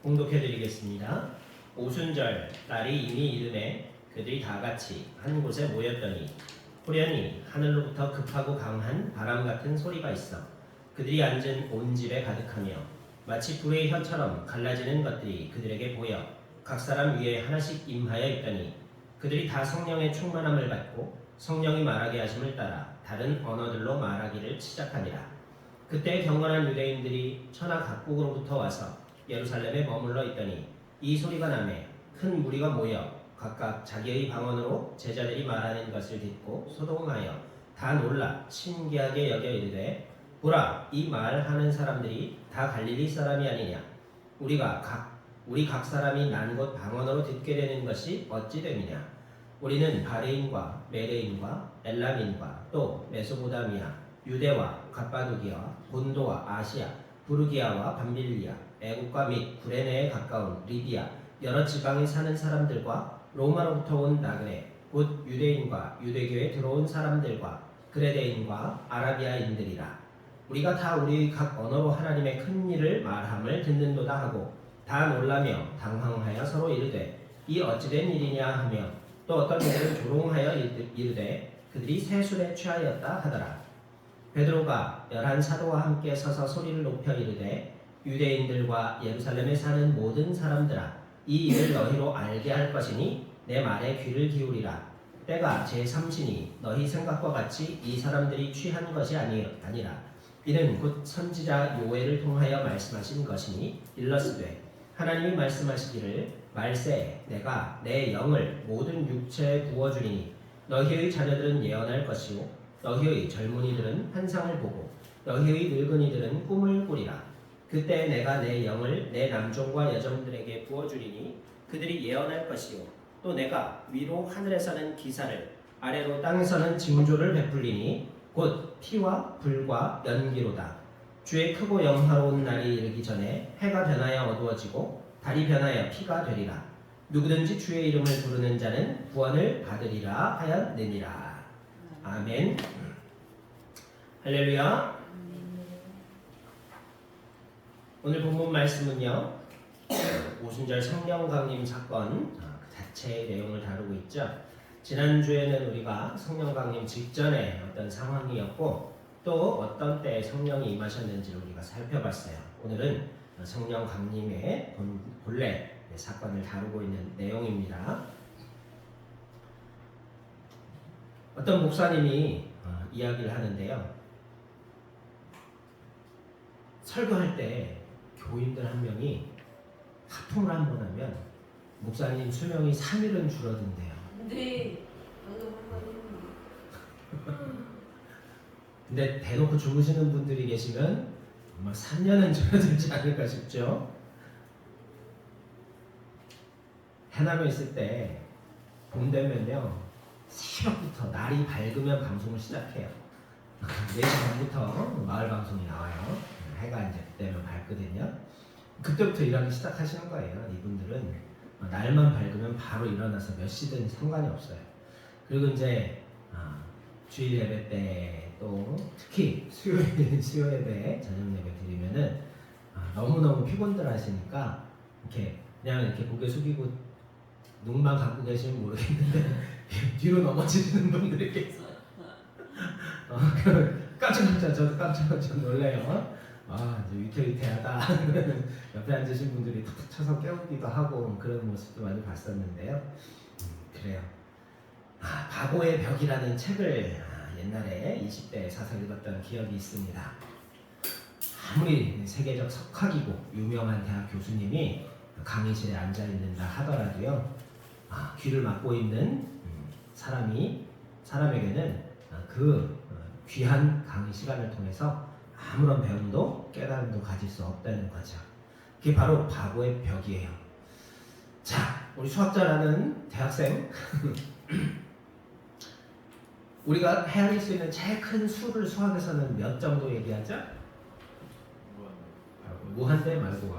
봉독해 드리겠습니다. 오순절 딸이 이미 이르매 그들이 다 같이 한 곳에 모였더니 호련히 하늘로부터 급하고 강한 바람 같은 소리가 있어 그들이 앉은 온 집에 가득하며 마치 불의 혀처럼 갈라지는 것들이 그들에게 보여 각 사람 위에 하나씩 임하여 있더니 그들이 다 성령의 충만함을 받고 성령이 말하게 하심을 따라 다른 언어들로 말하기를 시작하니라. 그때 경건한 유대인들이 천하 각국으로부터 와서 예루살렘에 머물러 있더니 이 소리가 나매 큰 무리가 모여 각각 자기의 방언으로 제자들이 말하는 것을 듣고 소동하여 다 놀라 신기하게 여겨 이르되 보라, 이 말하는 사람들이 다 갈릴리 사람이 아니냐. 우리 각 사람이 난 곳 방언으로 듣게 되는 것이 어찌 됨이냐. 우리는 바레인과 메레인과 엘람인과 또 메소보다미아, 유대와 갑바도기아와 본도와 아시아, 부르기아와 밤빌리아, 애국과 및 구레네에 가까운 리디아, 여러 지방에 사는 사람들과 로마로부터 온 나그네, 곧 유대인과 유대교에 들어온 사람들과 그레데인과 아라비아인들이라. 우리가 다 우리 각 언어로 하나님의 큰 일을 말함을 듣는도다 하고 다 놀라며 당황하여 서로 이르되 이 어찌된 일이냐 하며 또 어떤 이들은 조롱하여 이르되 그들이 세술에 취하였다 하더라. 베드로가 11 사도와 함께 서서 소리를 높여 이르되 유대인들과 예루살렘에 사는 모든 사람들아, 이 일을 너희로 알게 할 것이니 내 말에 귀를 기울이라. 때가 제3시니 너희 생각과 같이 이 사람들이 취한 것이 아니라 이는 곧 선지자 요엘을 통하여 말씀하신 것이니 일러스되 하나님이 말씀하시기를 말세 내가 내 영을 모든 육체에 부어주리니 너희의 자녀들은 예언할 것이요 너희의 젊은이들은 환상을 보고 너희의 늙은이들은 꿈을 꾸리라. 그때 내가 내 영을 내 남종과 여종들에게 부어주리니 그들이 예언할 것이요 또 내가 위로 하늘에서는 기사를 아래로 땅에서는 징조를 베풀리니 곧 피와 불과 연기로다. 주의 크고 영화로운 날이 이르기 전에 해가 변하여 어두워지고 달이 변하여 피가 되리라. 누구든지 주의 이름을 부르는 자는 구원을 받으리라 하였느니라. 아멘. 할렐루야. 오늘 본문 말씀은요, 오순절 성령 강림 사건 그 자체의 내용을 다루고 있죠. 지난주에는 우리가 성령 강림 직전에 어떤 상황이었고 또 어떤 때에 성령이 임하셨는지를 우리가 살펴봤어요. 오늘은 성령 강림의 본래 사건을 다루고 있는 내용입니다. 어떤 목사님이 이야기를 하는데요. 설교할 때 교인들 한 명이 하품을 한 번 하면 목사님 수명이 3일은 줄어든대요. 네. 근데 대놓고 주무시는 분들이 계시면 아마 3년은 줄어들지 않을까 싶죠. 해남에 있을 때 봄 되면요 새벽부터 날이 밝으면 방송을 시작해요. 4시 반부터 마을 방송이 나와요. 해가 이제 그때면 밝거든요. 그때부터 일하기 시작하시는 거예요. 이분들은 날만 밝으면 바로 일어나서 몇 시든 상관이 없어요. 그리고 이제 주일 예배 때 또 특히 수요 예배 저녁 예배 드리면은 너무너무 피곤들 하시니까 그냥 이렇게 고개 숙이고 눈만 감고 계시면 모르겠는데 뒤로 넘어지시는 분들이 계세요. 저도 깜짝깜짝 놀래요. 이제 위태위태하다. 옆에 앉으신 분들이 툭툭 쳐서 깨우기도 하고 그런 모습도 많이 봤었는데요. 그래요. 바보의 벽이라는 책을 옛날에 20대에 사서 읽었던 기억이 있습니다. 아무리 세계적 석학이고 유명한 대학 교수님이 강의실에 앉아있는다 하더라도요, 귀를 막고 있는 사람에게는 그 귀한 강의 시간을 통해서 아무런 배움도 깨달음도 가질 수 없다는 거죠. 그게 바로 바보의 벽이에요. 자, 우리 수학 잘하는 대학생 우리가 헤아릴 수 있는 제일 큰 수를 수학에서는 몇 정도 얘기하죠? 무한대 말고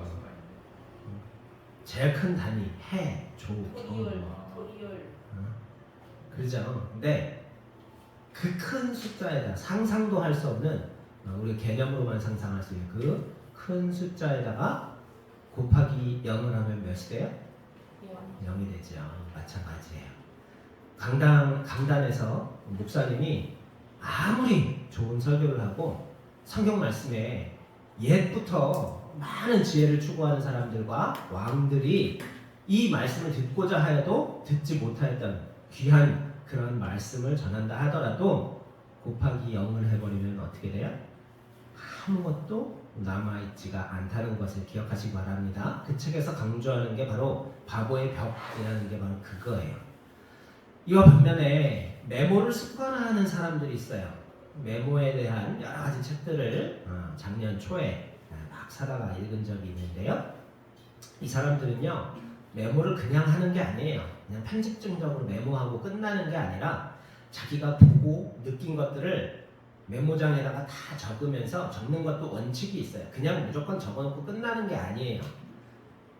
제일 큰 단위 해, 조, 도리열. 그렇죠. 근데 그 큰 숫자에다 상상도 할 수 없는 우리 개념으로만 상상할 수 있는 그 큰 숫자에다가 곱하기 0을 하면 몇이 돼요? 영. 0이 되죠. 마찬가지예요. 강단에서 목사님이 아무리 좋은 설교를 하고 성경 말씀에 옛부터 많은 지혜를 추구하는 사람들과 왕들이 이 말씀을 듣고자 하여도 듣지 못하였던 귀한 그런 말씀을 전한다 하더라도 곱하기 0을 해버리면 어떻게 돼요? 아무것도 남아있지가 않다는 것을 기억하시기 바랍니다. 그 책에서 강조하는 게 바로 바보의 벽이라는 게 바로 그거예요. 이와 반면에 메모를 습관화하는 사람들이 있어요. 메모에 대한 여러 가지 책들을 작년 초에 막 사다가 읽은 적이 있는데요. 이 사람들은요, 메모를 그냥 하는 게 아니에요. 그냥 편집증적으로 메모하고 끝나는 게 아니라 자기가 보고 느낀 것들을 메모장에다가 다 적으면서 적는 것도 원칙이 있어요. 그냥 무조건 적어놓고 끝나는 게 아니에요.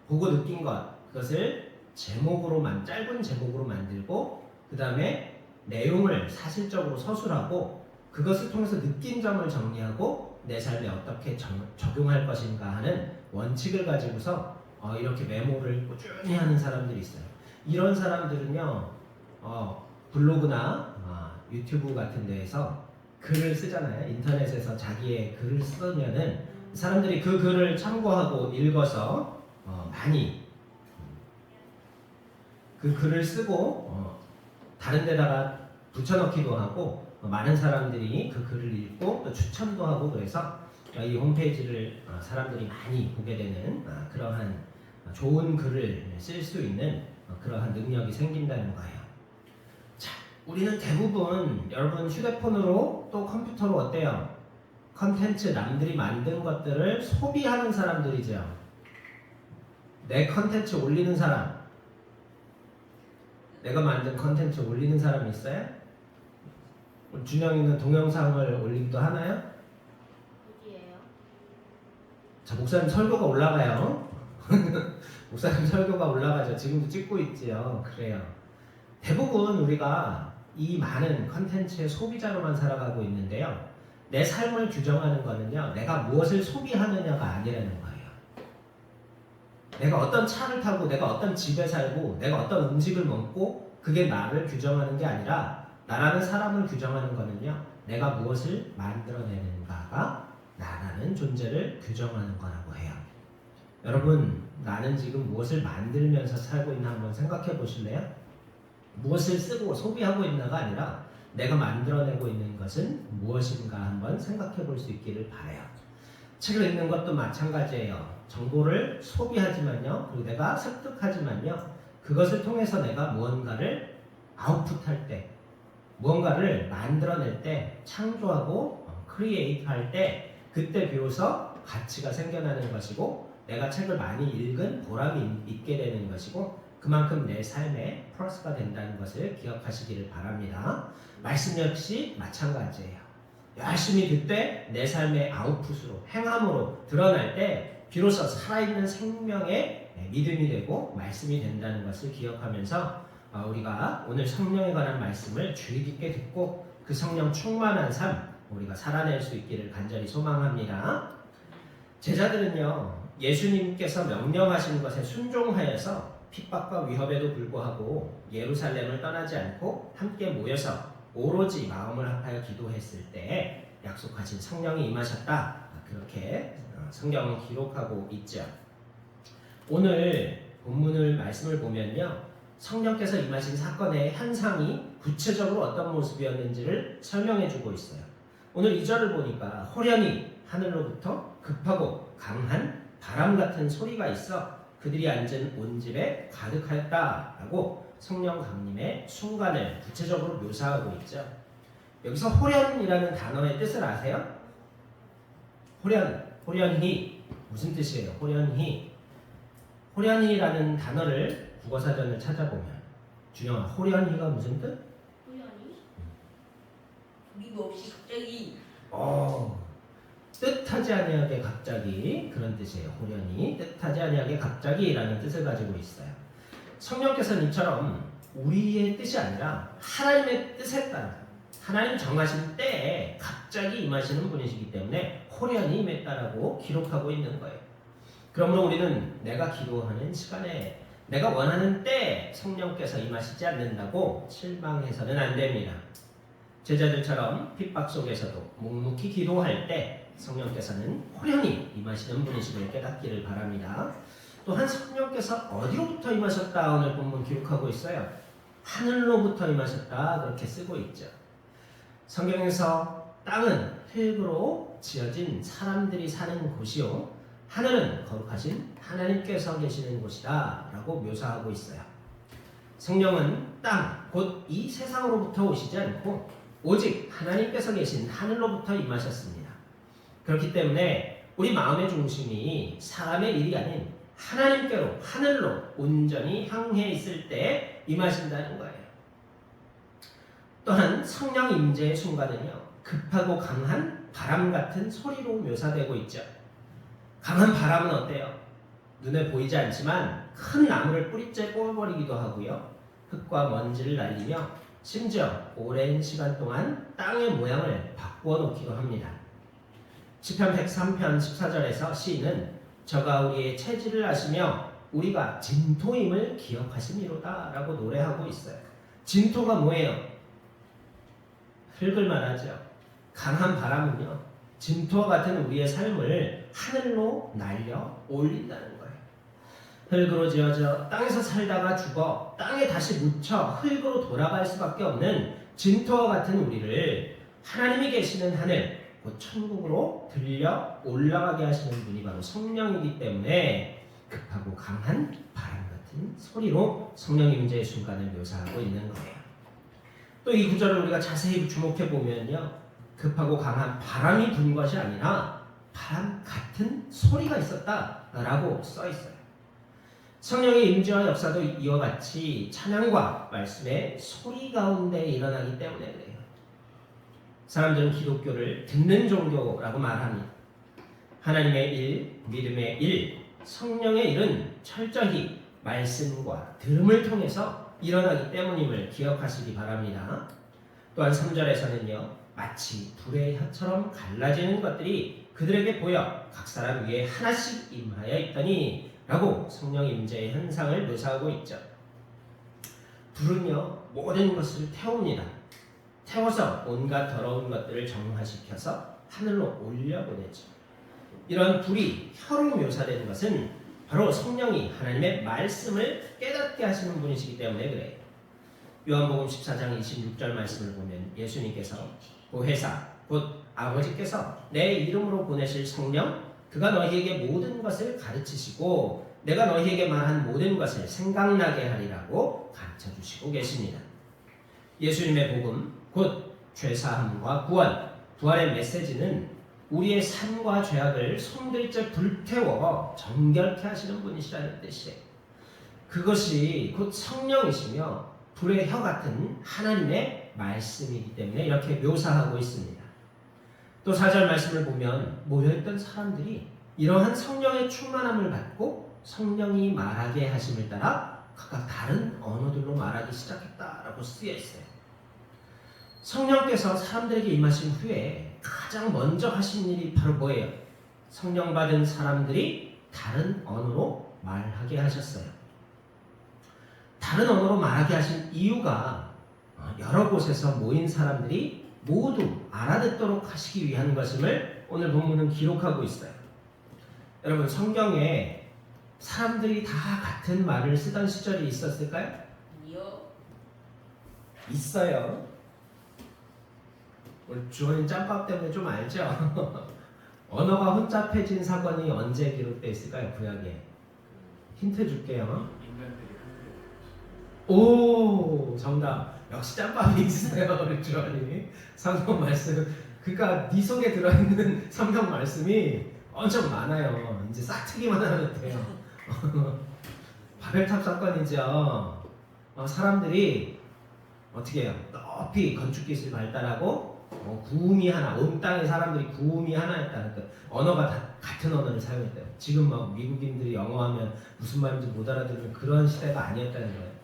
보고 느낀 것, 그것을 짧은 제목으로 만들고 그 다음에 내용을 사실적으로 서술하고 그것을 통해서 느낀 점을 정리하고 내 삶에 어떻게 적용할 것인가 하는 원칙을 가지고서 이렇게 메모를 꾸준히 하는 사람들이 있어요. 이런 사람들은요, 블로그나 유튜브 같은 데에서 글을 쓰잖아요. 인터넷에서 자기의 글을 쓰면은 사람들이 그 글을 참고하고 읽어서 많이 그 글을 쓰고 다른 데다가 붙여넣기도 하고 많은 사람들이 그 글을 읽고 또 추천도 하고 그래서 이 홈페이지를 사람들이 많이 보게 되는 그러한 좋은 글을 쓸 수 있는 그러한 능력이 생긴다는 거예요. 자, 우리는 대부분 여러분 휴대폰으로 또 컴퓨터로 어때요? 컨텐츠 남들이 만든 것들을 소비하는 사람들이죠. 내 컨텐츠 올리는 사람, 내가 만든 컨텐츠 올리는 사람이 있어요? 준영이는 동영상을 올리기도 하나요? 어디예요? 자, 목사님 설교가 올라가요. 목사님 설교가 올라가죠. 지금도 찍고 있지요. 그래요. 대부분 우리가 이 많은 컨텐츠의 소비자로만 살아가고 있는데요. 내 삶을 규정하는 거는요, 내가 무엇을 소비하느냐가 아니라는 거예요. 내가 어떤 차를 타고, 내가 어떤 집에 살고, 내가 어떤 음식을 먹고, 그게 나를 규정하는 게 아니라 나라는 사람을 규정하는 거는요, 내가 무엇을 만들어내는가가 나라는 존재를 규정하는 거라고 해요. 여러분, 나는 지금 무엇을 만들면서 살고 있나 한번 생각해 보실래요? 무엇을 쓰고 소비하고 있나가 아니라 내가 만들어내고 있는 것은 무엇인가 한번 생각해 볼 수 있기를 바라요. 책을 읽는 것도 마찬가지예요. 정보를 소비하지만요, 그리고 내가 습득하지만요, 그것을 통해서 내가 무언가를 아웃풋할 때, 무언가를 만들어낼 때, 창조하고 크리에이트 할 때, 그때 비로소 가치가 생겨나는 것이고 내가 책을 많이 읽은 보람이 있게 되는 것이고 그만큼 내 삶에 플러스가 된다는 것을 기억하시기를 바랍니다. 말씀 역시 마찬가지예요. 열심히 듣되 내 삶의 아웃풋으로 행함으로 드러날 때 비로소 살아있는 생명의 믿음이 되고 말씀이 된다는 것을 기억하면서 우리가 오늘 성령에 관한 말씀을 주의 깊게 듣고 그 성령 충만한 삶 우리가 살아낼 수 있기를 간절히 소망합니다. 제자들은요, 예수님께서 명령하신 것에 순종하여서 핍박과 위협에도 불구하고 예루살렘을 떠나지 않고 함께 모여서 오로지 마음을 합하여 기도했을 때 약속하신 성령이 임하셨다. 그렇게 성경은 기록하고 있죠. 오늘 본문을 말씀을 보면요, 성령께서 임하신 사건의 현상이 구체적으로 어떤 모습이었는지를 설명해주고 있어요. 오늘 2절을 보니까 호련히 하늘로부터 급하고 강한 바람 같은 소리가 있어 그들이 앉은 온 집에 가득하였다라고 성령 강림의 순간을 구체적으로 묘사하고 있죠. 여기서 호련이라는 단어의 뜻을 아세요? 호련히 무슨 뜻이에요? 호련히라는 단어를 국어사전을 찾아보면 준영아, 호련히가 무슨 뜻? 호연이? 우리도 없이 갑자기 뜻하지 아니하게 갑자기 그런 뜻이에요. 호련히 뜻하지 아니하게 갑자기라는 뜻을 가지고 있어요. 성령께서는 이처럼 우리의 뜻이 아니라 하나님의 뜻에 따라 하나님 정하신 때에 갑자기 임하시는 분이시기 때문에 호련히 임했다라고 기록하고 있는 거예요. 그러므로 우리는 내가 기도하는 시간에 내가 원하는 때 성령께서 임하시지 않는다고 실망해서는 안 됩니다. 제자들처럼 핍박 속에서도 묵묵히 기도할 때 성령께서는 호련히 임하시는 분이심을 깨닫기를 바랍니다. 또한 성령께서 어디로부터 임하셨다 오늘 본문 기록하고 있어요. 하늘로부터 임하셨다 그렇게 쓰고 있죠. 성경에서 땅은 흙으로 지어진 사람들이 사는 곳이요 하늘은 거룩하신 하나님께서 계시는 곳이다 라고 묘사하고 있어요. 성령은 땅, 곧 이 세상으로부터 오시지 않고 오직 하나님께서 계신 하늘로부터 임하셨습니다. 그렇기 때문에 우리 마음의 중심이 사람의 일이 아닌 하나님께로 하늘로 온전히 향해 있을 때 임하신다는 거예요. 또한 성령 임재의 순간은요 급하고 강한 바람 같은 소리로 묘사되고 있죠. 강한 바람은 어때요? 눈에 보이지 않지만 큰 나무를 뿌리째 뽑아버리기도 하고요 흙과 먼지를 날리며 심지어 오랜 시간 동안 땅의 모양을 바꾸어 놓기도 합니다. 시편 103편 14절에서 시인은 저가 우리의 체질을 아시며 우리가 진토임을 기억하시니로다 라고 노래하고 있어요. 진토가 뭐예요? 흙을 말하죠. 강한 바람은요 진토와 같은 우리의 삶을 하늘로 날려 올린다는 거예요. 흙으로 지어져 땅에서 살다가 죽어 땅에 다시 묻혀 흙으로 돌아갈 수밖에 없는 진토와 같은 우리를 하나님이 계시는 하늘 곧 천국으로 들려 올라가게 하시는 분이 바로 성령이기 때문에 급하고 강한 바람 같은 소리로 성령 임재의 순간을 묘사하고 있는 거예요. 또 이 구절을 우리가 자세히 주목해 보면요 급하고 강한 바람이 분 것이 아니라 바람 같은 소리가 있었다라고 써 있어요. 성령의 임재와 역사도 이와 같이 찬양과 말씀의 소리 가운데 일어나기 때문에 그래요. 사람들은 기독교를 듣는 종교라고 말합니다. 하나님의 일, 믿음의 일, 성령의 일은 철저히 말씀과 들음을 통해서 일어나기 때문임을 기억하시기 바랍니다. 또한 3절에서는요 마치 불의 혀처럼 갈라지는 것들이 그들에게 보여 각 사람 위에 하나씩 임하여 있더니 라고 성령 임재의 현상을 묘사하고 있죠. 불은요 모든 것을 태웁니다. 태워서 온갖 더러운 것들을 정화시켜서 하늘로 올려보내죠. 이런 불이 혀로 묘사되는 것은 바로 성령이 하나님의 말씀을 깨닫게 하시는 분이시기 때문에 그래요. 요한복음 14장 26절 말씀을 보면 예수님께서 보혜사 곧 아버지께서 내 이름으로 보내실 성령 그가 너희에게 모든 것을 가르치시고 내가 너희에게 말한 모든 것을 생각나게 하리라고 가르쳐주시고 계십니다. 예수님의 복음 곧 죄사함과 구원, 부활의 메시지는 우리의 삶과 죄악을 손들째 불태워 정결케 하시는 분이시라는 뜻이에요. 그것이 곧 성령이시며 불의 혀 같은 하나님의 말씀이기 때문에 이렇게 묘사하고 있습니다. 또 4절 말씀을 보면 모여있던 사람들이 이러한 성령의 충만함을 받고 성령이 말하게 하심을 따라 각각 다른 언어들로 말하기 시작했다라고 쓰여 있어요. 성령께서 사람들에게 임하신 후에 가장 먼저 하신 일이 바로 뭐예요? 성령 받은 사람들이 다른 언어로 말하게 하셨어요. 다른 언어로 말하게 하신 이유가 여러 곳에서 모인 사람들이 모두 알아듣도록 하시기 위한 것임을 오늘 본문은 기록하고 있어요. 여러분 성경에 사람들이 다 같은 말을 쓰던 시절이 있었을까요? 아니요. 있어요. 우리 주원이 짬밥 때문에 좀 알죠? 언어가 혼잡해진 사건이 언제 기록되어 있을까요? 구약에. 힌트 줄게요. 오 정답. 역시 짬밥이 있어요. 우리 주원이. 성경 말씀. 그러니까 네 속에 들어있는 성경 말씀이 엄청 많아요. 이제 싹 트기만 하면 돼요. 바벨탑 사건이죠. 사람들이 어떻게 해요? 높이 건축 기술이 발달하고 구음이 하나, 온 땅의 사람들이 구음이 하나였다는 것. 언어가 다 같은 언어를 사용했대요. 지금 막 미국인들이 영어하면 무슨 말인지 못 알아듣는 그런 시대가 아니었다는 거예요.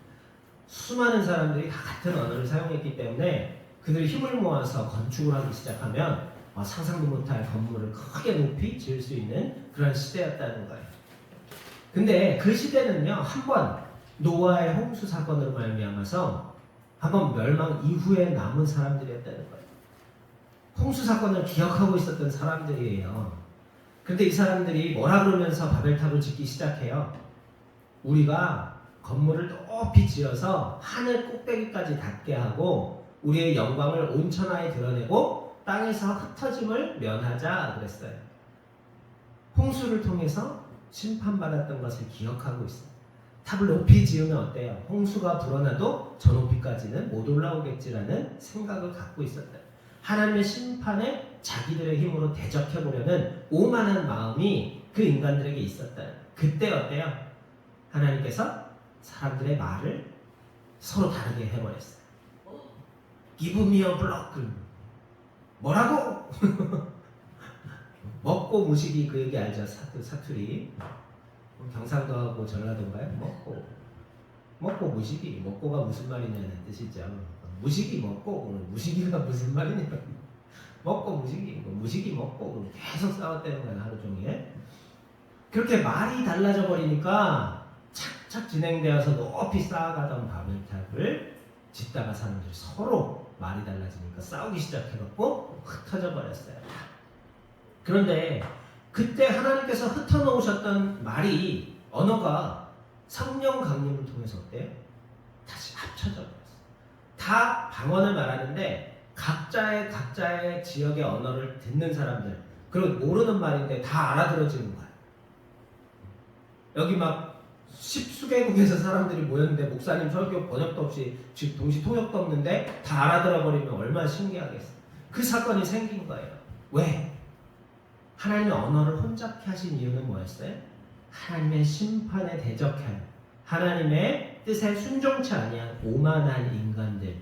수많은 사람들이 다 같은 언어를 사용했기 때문에 그들이 힘을 모아서 건축을 하기 시작하면 상상도 못할 건물을 크게 높이 지을 수 있는 그런 시대였다는 거예요. 근데 그 시대는요, 한번 노아의 홍수 사건으로 말미암아서 한번 멸망 이후에 남은 사람들이었다는 거예요. 홍수 사건을 기억하고 있었던 사람들이에요. 근데 이 사람들이 뭐라 그러면서 바벨탑을 짓기 시작해요. 우리가 건물을 높이 지어서 하늘 꼭대기까지 닿게 하고 우리의 영광을 온 천하에 드러내고 땅에서 흩어짐을 면하자 그랬어요. 홍수를 통해서 심판받았던 것을 기억하고 있어요. 탑을 높이 지으면 어때요? 홍수가 불어나도 저 높이까지는 못 올라오겠지라는 생각을 갖고 있었다. 하나님의 심판에 자기들의 힘으로 대적해보려는 오만한 마음이 그 인간들에게 있었다. 그때 어때요? 하나님께서 사람들의 말을 서로 다르게 해버렸어요. Give me a block. 뭐라고? 먹고 무식이 그 얘기 알죠? 사투리. 경상도하고 전라도인가요? 먹고 무식이. 먹고가 무슨 말이냐는 뜻이죠. 무식이 먹고 무식이가 무슨 말이냐. 먹고 무식이. 무식이 먹고 계속 싸웠다는 거예요. 하루 종일. 그렇게 말이 달라져 버리니까 착착 진행되어서 높이 쌓아가던 바벨탑을 짓다가 사람들이 서로 말이 달라지니까 싸우기 시작해갖고 흩어져 버렸어요. 그런데 그때 하나님께서 흩어놓으셨던 말이 언어가 성령 강림을 통해서 어때요? 다시 합쳐져 버렸어요. 다 방언을 말하는데 각자의 지역의 언어를 듣는 사람들, 그리고 모르는 말인데 다 알아들어지는 거예요. 여기 막 십수개국에서 사람들이 모였는데 목사님 설교 번역도 없이 동시 통역도 없는데 다 알아들어 버리면 얼마나 신기하겠어요. 그 사건이 생긴 거예요. 왜? 하나님의 언어를 혼잡케 하신 이유는 뭐였어요? 하나님의 심판에 대적한, 하나님의 뜻에 순종치 아니한 오만한 인간들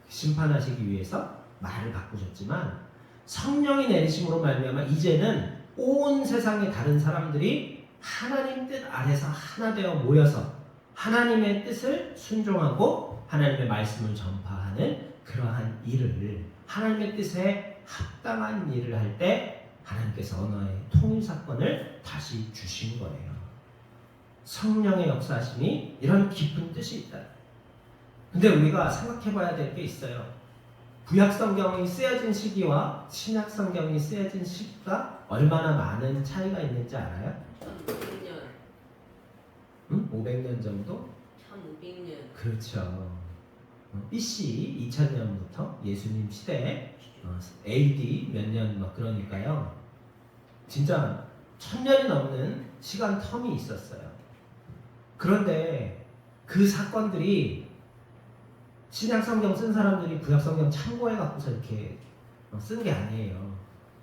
심판하시기 위해서 말을 바꾸셨지만, 성령이 내리심으로 말미암아 이제는 온 세상의 다른 사람들이 하나님 뜻 아래서 하나 되어 모여서 하나님의 뜻을 순종하고 하나님의 말씀을 전파하는 그러한 일을, 하나님의 뜻에 합당한 일을 할 때 하나님께서 언어의 통일 사건을 다시 주신 거예요. 성령의 역사하심이 이런 깊은 뜻이 있다. 근데 우리가 생각해 봐야 될 게 있어요. 구약 성경이 쓰여진 시기와 신약 성경이 쓰여진 시기가 얼마나 많은 차이가 있는지 알아요? 1500년. 응? 500년 정도? 1500년. 그렇죠. BC 2000년부터 예수님 시대에 AD 몇 년 막 그러니까요. 진짜 1000년이 넘는 시간 텀이 있었어요. 그런데 그 사건들이 신약 성경 쓴 사람들이 구약 성경 참고해 갖고서 이렇게 쓴 게 아니에요.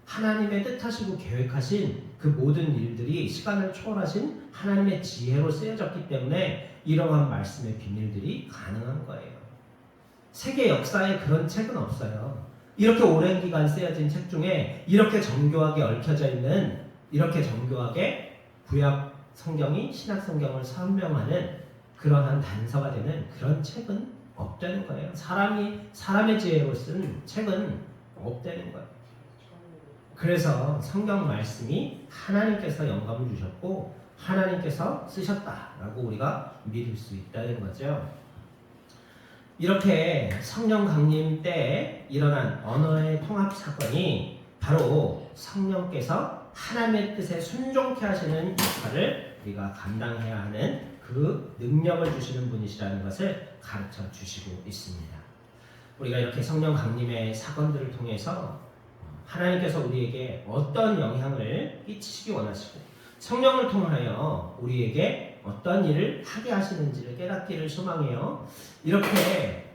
하나님의 뜻하시고 계획하신 그 모든 일들이 시간을 초월하신 하나님의 지혜로 쓰여졌기 때문에 이러한 말씀의 비밀들이 가능한 거예요. 세계 역사에 그런 책은 없어요. 이렇게 오랜 기간 쓰여진 책 중에 이렇게 정교하게 얽혀져 있는, 이렇게 정교하게 구약 성경이 신약 성경을 설명하는 그러한 단서가 되는 그런 책은 없다는 거예요. 사람의 지혜로 쓴 책은 없다는 거예요. 그래서 성경 말씀이 하나님께서 영감을 주셨고 하나님께서 쓰셨다라고 우리가 믿을 수 있다는 거죠. 이렇게 성령 강림 때에 일어난 언어의 통합 사건이 바로 성령께서 하나님의 뜻에 순종케 하시는 역할을 우리가 감당해야 하는 그 능력을 주시는 분이시라는 것을 가르쳐 주시고 있습니다. 우리가 이렇게 성령 강림의 사건들을 통해서 하나님께서 우리에게 어떤 영향을 끼치시기 원하시고 성령을 통하여 우리에게 어떤 일을 하게 하시는지를 깨닫기를 소망해요. 이렇게,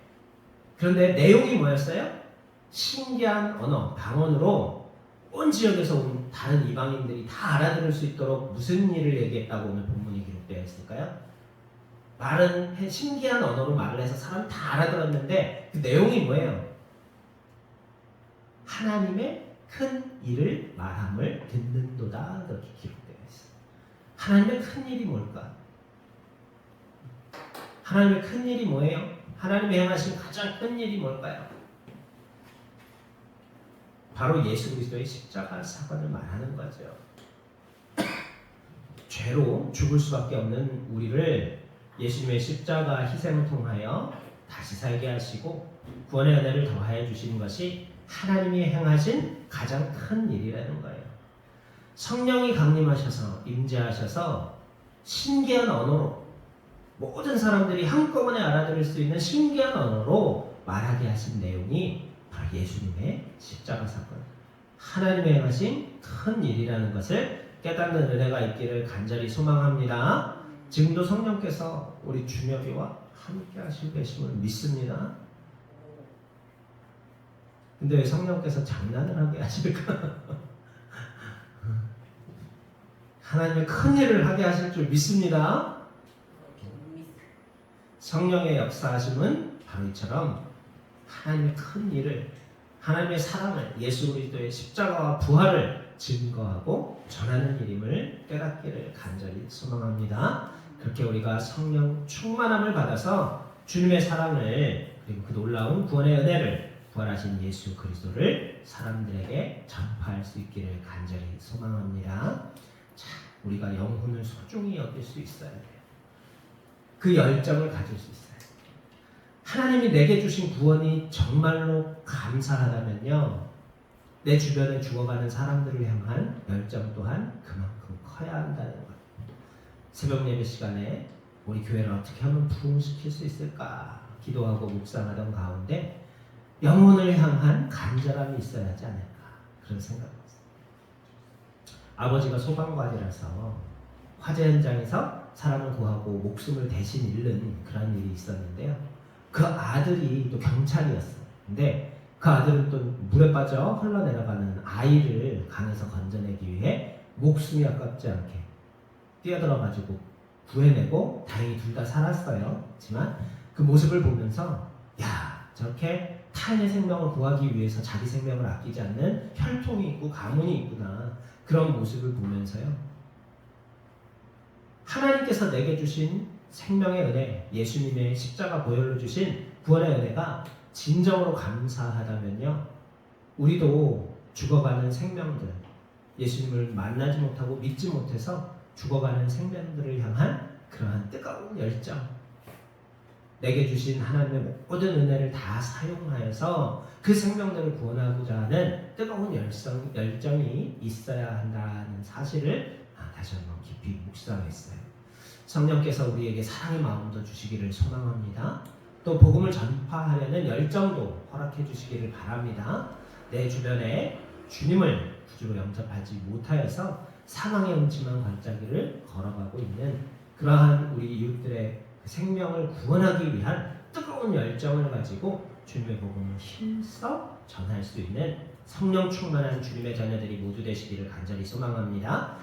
그런데 내용이 뭐였어요? 신기한 언어, 방언으로 온 지역에서 온 다른 이방인들이 다 알아들을 수 있도록 무슨 일을 얘기했다고 오늘 본문이 기록되어 있을까요? 말은 신기한 언어로 말을 해서 사람 다 알아들었는데 그 내용이 뭐예요? 하나님의 큰 일을 말함을 듣는도다, 그렇게 기록되어 있어요. 하나님의 큰 일이 뭘까? 하나님의 큰 일이 뭐예요? 하나님의 행하신 가장 큰 일이 뭘까요? 바로 예수 그리스도의 십자가 사건을 말하는 거죠. 죄 죄로 죽을 수밖에 없는 우리를 예수님의 십자가 희생을 통하여 다시 살게 하시고 구원의 은혜를 더하여 주시는 것이 하나님이 행하신 가장 큰 일이라는 거예요. 성령이 강림하셔서 임재하셔서 신기한 언어로 모든 사람들이 한꺼번에 알아들을 수 있는 신기한 언어로 말하게 하신 내용이 바로 예수님의 십자가 사건, 하나님의 행하신 큰 일이라는 것을 깨닫는 은혜가 있기를 간절히 소망합니다. 지금도 성령께서 우리 준혁이와 함께 하시고 계심을 믿습니다. 근데 왜 성령께서 장난을 하게 하실까? 하나님의 큰 일을 하게 하실 줄 믿습니다. 성령의 역사하심은 바로 이처럼 하나님의 큰 일을, 하나님의 사랑을, 예수 그리스도의 십자가와 부활을 증거하고 전하는 일임을 깨닫기를 간절히 소망합니다. 그렇게 우리가 성령 충만함을 받아서 주님의 사랑을, 그리고 그 놀라운 구원의 은혜를, 부활하신 예수 그리스도를 사람들에게 전파할 수 있기를 간절히 소망합니다. 자, 우리가 영혼을 소중히 여길 수 있어야 돼요. 그 열정을 가질 수 있어요. 하나님이 내게 주신 구원이 정말로 감사하다면요, 내 주변에 죽어가는 사람들을 향한 열정 또한 그만큼 커야 한다는 것. 새벽 예배 시간에 우리 교회를 어떻게 하면 부흥시킬 수 있을까 기도하고 묵상하던 가운데 영혼을 향한 간절함이 있어야 하지 않을까, 그런 생각을 했어요. 아버지가 소방관이라서 화재 현장에서 사람을 구하고 목숨을 대신 잃는 그런 일이 있었는데요. 그 아들이 또 경찰이었어요. 근데 그 아들은 또 물에 빠져 흘러내려가는 아이를 강에서 건져내기 위해 목숨이 아깝지 않게 뛰어들어가지고 구해내고 다행히 둘 다 살았어요. 하지만 그 모습을 보면서, 야, 저렇게 타인의 생명을 구하기 위해서 자기 생명을 아끼지 않는 혈통이 있고 가문이 있구나, 그런 모습을 보면서요, 하나님께서 내게 주신 생명의 은혜, 예수님의 십자가 보혈로 주신 구원의 은혜가 진정으로 감사하다면요, 우리도 죽어가는 생명들, 예수님을 만나지 못하고 믿지 못해서 죽어가는 생명들을 향한 그러한 뜨거운 열정, 내게 주신 하나님의 모든 은혜를 다 사용하여서 그 생명들을 구원하고자 하는 뜨거운 열정이 있어야 한다는 사실을 다시 한번 깊이 묵상했어요. 성령께서 우리에게 사랑의 마음도 주시기를 소망합니다. 또 복음을 전파하려는 열정도 허락해 주시기를 바랍니다. 내 주변에 주님을 구주로 영접하지 못하여서 사망의 음침한 발자기를 걸어가고 있는 그러한 우리 이웃들의 생명을 구원하기 위한 뜨거운 열정을 가지고 주님의 복음을 힘써 전할 수 있는 성령 충만한 주님의 자녀들이 모두 되시기를 간절히 소망합니다.